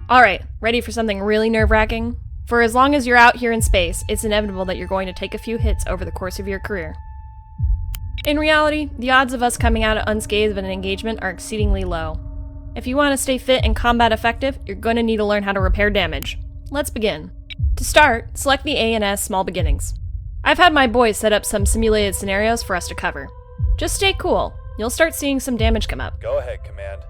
Alright, ready for something really nerve-wracking? For as long as you're out here in space, it's inevitable that you're going to take a few hits over the course of your career. In reality, the odds of us coming out unscathed of an engagement are exceedingly low. If you want to stay fit and combat effective, you're going to need to learn how to repair damage. Let's begin. To start, select the A&S Small Beginnings. I've had my boys set up some simulated scenarios for us to cover. Just stay cool. You'll start seeing some damage come up. Go ahead, Command.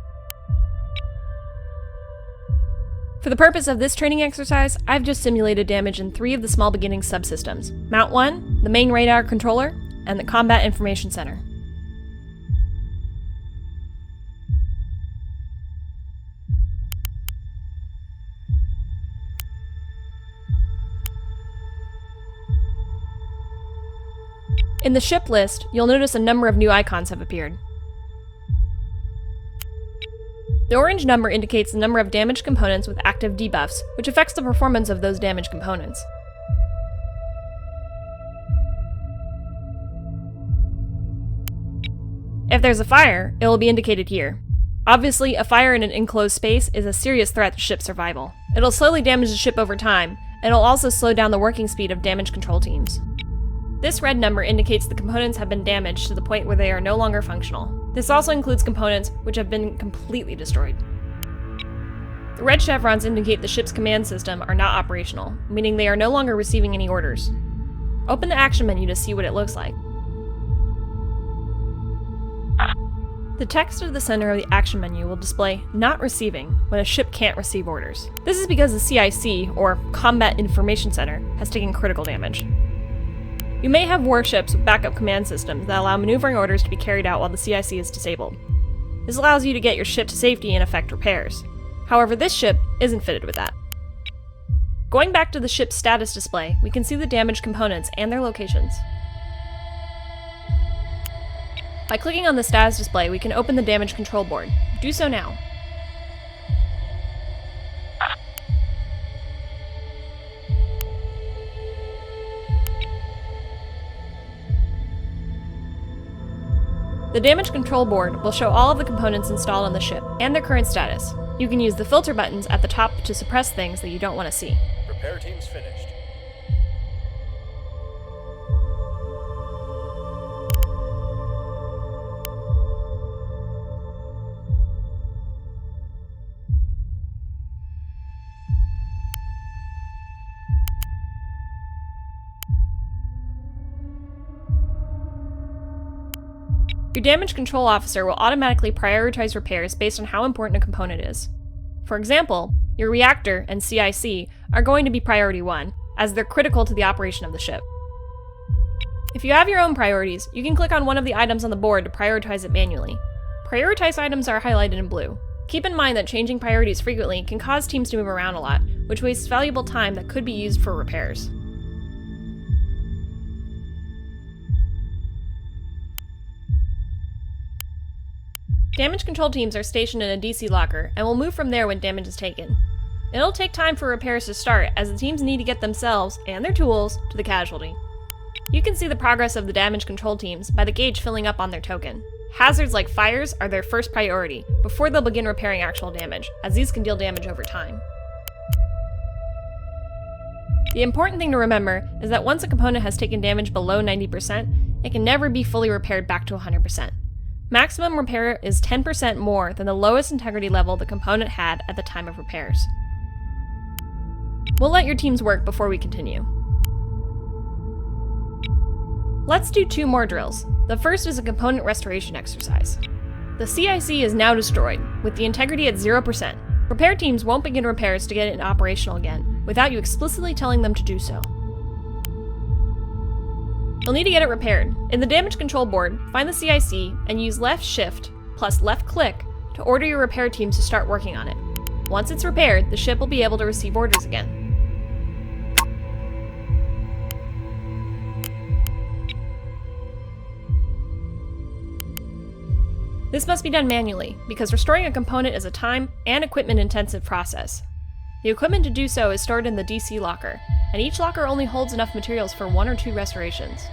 For the purpose of this training exercise, I've just simulated damage in 3 of the Small Beginnings subsystems: Mount 1, the main radar controller, and the Combat Information Center. In the ship list, you'll notice a number of new icons have appeared. The orange number indicates the number of damaged components with active debuffs, which affects the performance of those damaged components. If there's a fire, it will be indicated here. Obviously, a fire in an enclosed space is a serious threat to ship survival. It'll slowly damage the ship over time, and it'll also slow down the working speed of damage control teams. This red number indicates the components have been damaged to the point where they are no longer functional. This also includes components which have been completely destroyed. The red chevrons indicate the ship's command system are not operational, meaning they are no longer receiving any orders. Open the action menu to see what it looks like. The text at the center of the action menu will display "Not Receiving" when a ship can't receive orders. This is because the CIC, or Combat Information Center, has taken critical damage. You may have warships with backup command systems that allow maneuvering orders to be carried out while the CIC is disabled. This allows you to get your ship to safety and effect repairs. However, this ship isn't fitted with that. Going back to the ship's status display, we can see the damaged components and their locations. By clicking on the status display, we can open the damage control board. Do so now. The damage control board will show all of the components installed on the ship and their current status. You can use the filter buttons at the top to suppress things that you don't want to see. Repair team's finished. Your damage control officer will automatically prioritize repairs based on how important a component is. For example, your reactor and CIC are going to be priority 1, as they're critical to the operation of the ship. If you have your own priorities, you can click on one of the items on the board to prioritize it manually. Prioritized items are highlighted in blue. Keep in mind that changing priorities frequently can cause teams to move around a lot, which wastes valuable time that could be used for repairs. Damage control teams are stationed in a DC locker and will move from there when damage is taken. It'll take time for repairs to start, as the teams need to get themselves and their tools to the casualty. You can see the progress of the damage control teams by the gauge filling up on their token. Hazards like fires are their first priority before they'll begin repairing actual damage, as these can deal damage over time. The important thing to remember is that once a component has taken damage below 90%, it can never be fully repaired back to 100%. Maximum repair is 10% more than the lowest integrity level the component had at the time of repairs. We'll let your teams work before we continue. Let's do 2 more drills. The first is a component restoration exercise. The CIC is now destroyed, with the integrity at 0%. Repair teams won't begin repairs to get it operational again, without you explicitly telling them to do so. You'll need to get it repaired. In the damage control board, find the CIC and use left shift plus left click to order your repair teams to start working on it. Once it's repaired, the ship will be able to receive orders again. This must be done manually, because restoring a component is a time and equipment-intensive process. The equipment to do so is stored in the DC locker, and each locker only holds enough materials for 1 or 2 restorations.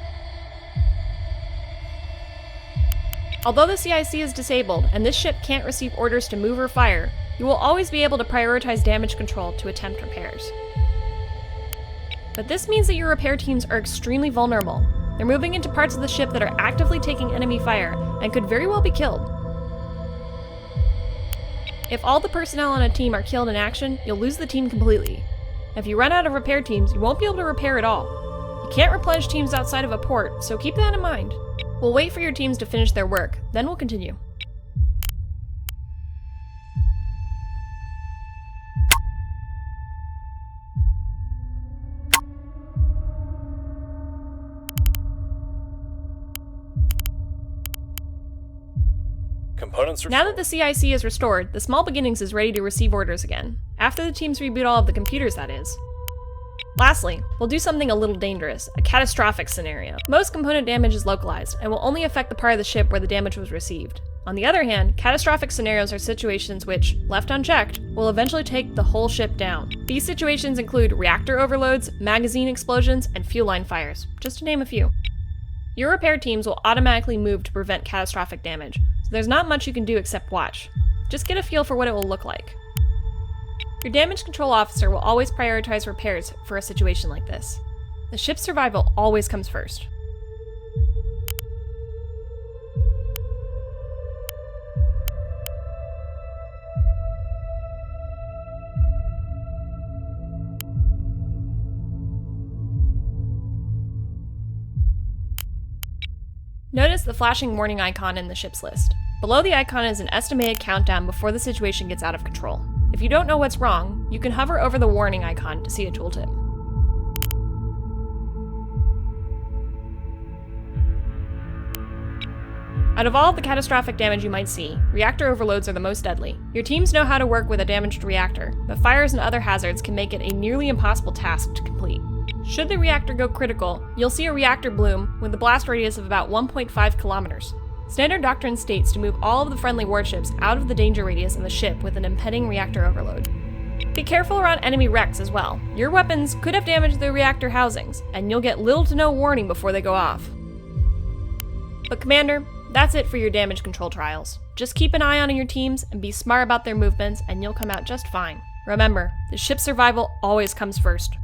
Although the CIC is disabled and this ship can't receive orders to move or fire, You will always be able to prioritize damage control to attempt repairs. But this means that your repair teams are extremely vulnerable. They're moving into parts of the ship that are actively taking enemy fire and could very well be killed. If all the personnel on a team are killed in action, you'll lose the team completely. If you run out of repair teams, you won't be able to repair at all. You can't replenish teams outside of a port, so keep that in mind. We'll wait for your teams to finish their work, then we'll continue. Components Now that the CIC is restored, the Small Beginnings is ready to receive orders again. After the teams reboot all of the computers, that is. Lastly, we'll do something a little dangerous, a catastrophic scenario. Most component damage is localized, and will only affect the part of the ship where the damage was received. On the other hand, catastrophic scenarios are situations which, left unchecked, will eventually take the whole ship down. These situations include reactor overloads, magazine explosions, and fuel line fires, just to name a few. Your repair teams will automatically move to prevent catastrophic damage, so there's not much you can do except watch. Just get a feel for what it will look like. Your damage control officer will always prioritize repairs for a situation like this. The ship's survival always comes first. Notice the flashing warning icon in the ship's list. Below the icon is an estimated countdown before the situation gets out of control. If you don't know what's wrong, you can hover over the warning icon to see a tooltip. Out of all the catastrophic damage you might see, reactor overloads are the most deadly. Your teams know how to work with a damaged reactor, but fires and other hazards can make it a nearly impossible task to complete. Should the reactor go critical, you'll see a reactor bloom with a blast radius of about 1.5 kilometers. Standard doctrine states to move all of the friendly warships out of the danger radius of the ship with an impending reactor overload. Be careful around enemy wrecks as well. Your weapons could have damaged the reactor housings, and you'll get little to no warning before they go off. But Commander, that's it for your damage control trials. Just keep an eye on your teams and be smart about their movements, and you'll come out just fine. Remember, the ship's survival always comes first.